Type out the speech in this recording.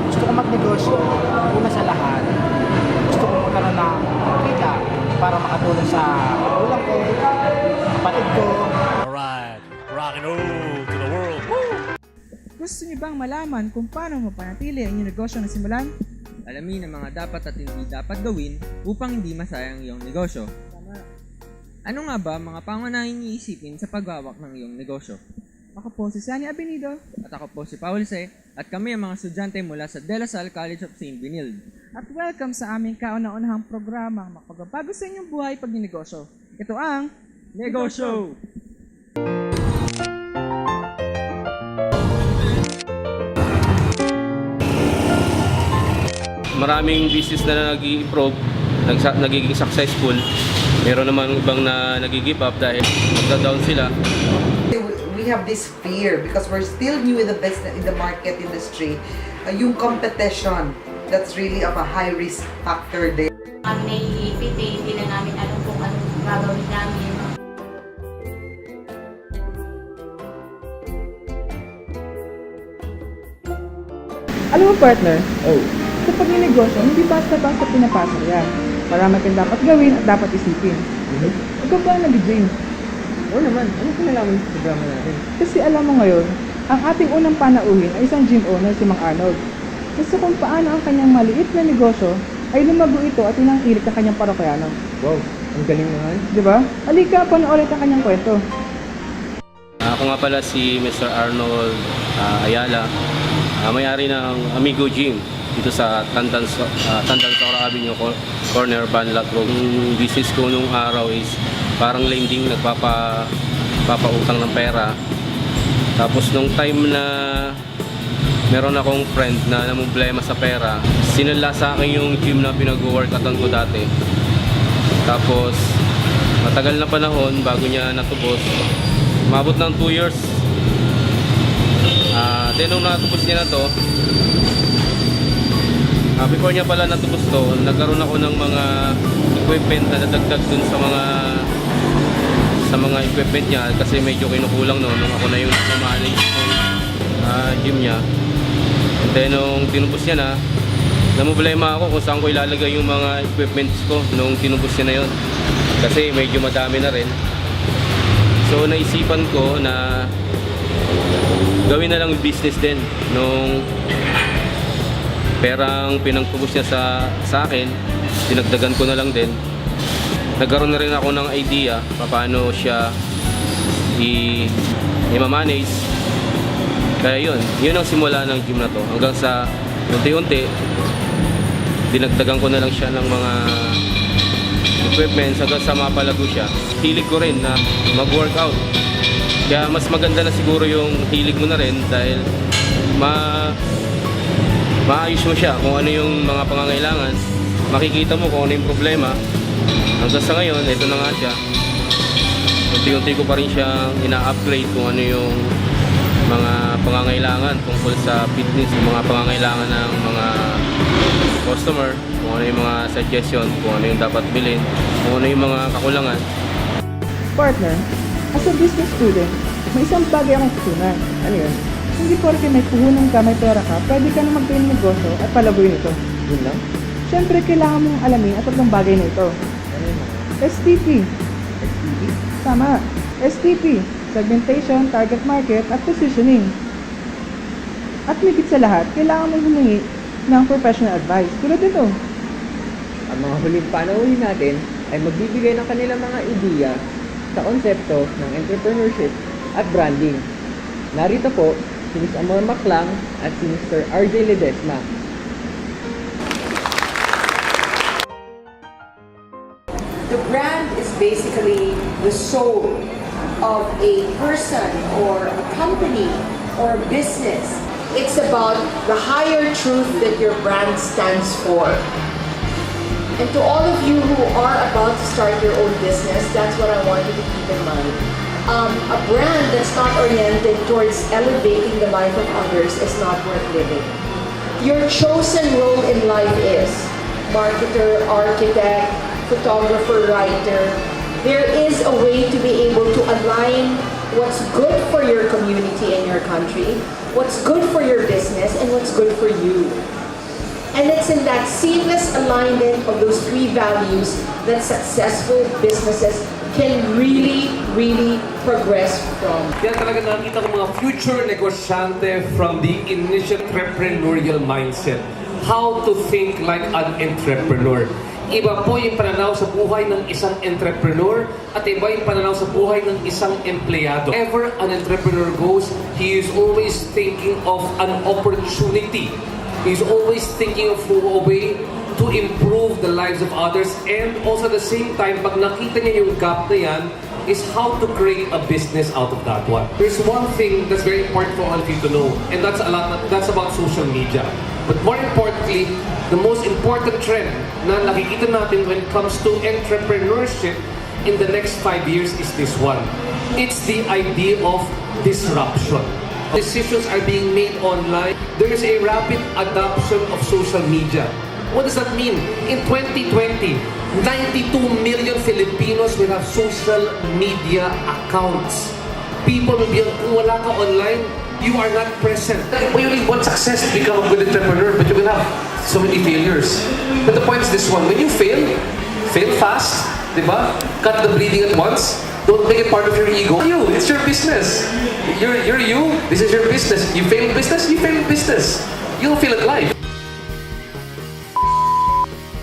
gusto ko magnegosyo, una sa lahat, gusto ko magkaroon ng kita para makatulong sa magulang ko, kapatid ko. Alright, rock and roll to the world. Woo! Gusto niyo bang malaman kung paano mapanatili ang inyong negosyo na simulan? Alamin ang mga dapat at hindi dapat gawin upang hindi masayang iyong negosyo. Ano nga ba mga pangunahing iisipin sa paghawak ng iyong negosyo? Ako po si Sunny Abenido. At ako po si Paul C. At kami ang mga estudyante mula sa De La Salle College of St. Benilde. At welcome sa aming kauna-unahang programa makapagbago sa inyong buhay pag ninegosyo. Ito ang Negosyo! Maraming business na nag-i-improve, nagiging successful. Meron naman ibang na nag-give up dahil magda-down sila. We have this fear because we're still new in the business, in the market industry. Yung competition, that's really of a high risk factor there. Kami naiipit hindi na namin alam kung anong gagawin namin. Alam mo partner, kapag ninegosyo, hindi basta-basta pinapasok yan. Marami kang dapat gawin at dapat isipin. Ikaw ba nag-gym? Oo naman, ano kinalaman sa programa natin? Kasi alam mo ngayon, ang ating unang panauhin ay isang gym owner si Mang Arnold. Gusto kung paano ang kanyang maliit na negosyo ay lumago ito at inangkilik ng kanyang parokyano. Wow, ang galing naman. Di ba? Halika, panoorin ang kanyang kwento. Ako nga pala si Mr. Arnold Ayala, may-ari ng Amigo Gym dito sa Tandan Sora Avenue Corner, Banlat Road. Yung business ko nung araw is parang lending, nagpapautang ng pera. Tapos nung time na meron akong friend na namumblema sa pera, sinala sa akin yung gym na pinag-workoutan ko dati. Tapos matagal na panahon bago niya natubos. Umabot ng 2 years. Then nung natubos niya na to, before niya pala natubos to, nagkaroon ako ng mga equipment na nadagdag dun sa mga equipment niya kasi medyo kinukulang nung ako na yung manage ng gym niya. And then nung tinubos niya na, namumblema ako kung saan ko ilalagay yung mga equipments ko nung tinubos niya na yun kasi medyo madami na rin. So naisipan ko na gawin na lang business din nung perang pinangtubos niya sa akin, dinagdagan ko na lang din. Nagkaroon na rin ako ng idea paano siya i-manage. Kaya yun ang simula ng gym na to. Hanggang sa unti-unti, dinagdagan ko na lang siya ng mga equipments hanggang sa mapalago siya. Hilig ko rin na mag-workout. Kaya mas maganda na siguro yung hilig mo na rin dahil maayos mo siya kung ano yung mga pangangailangan. Makikita mo kung ano yung problema. Hanggang sa ngayon, ito na nga siya. Unti-unti ko pa rin siyang ina-upgrade kung ano yung mga pangangailangan tungkol sa fitness, yung mga pangangailangan ng mga customer, kung ano yung mga suggestion, kung ano yung dapat bilhin, kung ano yung mga kakulangan. Partner, as a business student, may isang bagay akong tutunan. Ano yun? Hindi porke may puhunan ka, may pera ka, pwede ka na magtayo ng negosyo at palaguin ito. Yun lang? Siyempre, kailangan mong alamin at tatlong bagay na ito. Ano yun? STP. STP? Tama. STP. Segmentation, target market, at positioning. At higit sa lahat, kailangan mong humingi ng professional advice. Tulad ito. Ang mga huling panauhin natin ay magbibigay ng kanilang mga ideya sa konsepto ng entrepreneurship at branding. Narito po si Ms. Amor Maclang at si Mr. RJ Ledesma. The brand is basically the soul of a person or a company or a business. It's about the higher truth that your brand stands for. And to all of you who are about to start your own business, that's what I want you to keep in mind. A brand that's not oriented towards elevating the life of others is not worth living. Your chosen role in life is marketer, architect, photographer, writer. There is a way to be able to align what's good for your community and your country what's good for your business and what's good for you. And it's in that seamless alignment of those three values that successful businesses can really, really progress from. Yan talaga nakita ko mga future negosyante from the initial entrepreneurial mindset. How to think like an entrepreneur. Iba po yung pananaw sa buhay ng isang entrepreneur at iba yung pananaw sa buhay ng isang empleyado. Wherever an entrepreneur goes, he is always thinking of an opportunity. He's always thinking of a way to improve the lives of others, and also at the same time, pag nakita niya yung gap na yan, is how to create a business out of that one. There's one thing that's very important for all of you to know, and that's about social media. But more importantly, the most important trend na nakikita natin when it comes to entrepreneurship in the next 5 years is this one. It's the idea of disruption. Decisions are being made online. There is a rapid adoption of social media. What does that mean? In 2020, 92 million Filipinos will have social media accounts. People will be, kung wala ka online, you are not present. We only want success to become a good entrepreneur, but you will have so many failures. But the point is this one, when you fail fast, diba? Cut the bleeding at once. Don't make it part of your ego. It's your business. You're you. This is your business. You fail in business, you fail in business. You'll fail at life.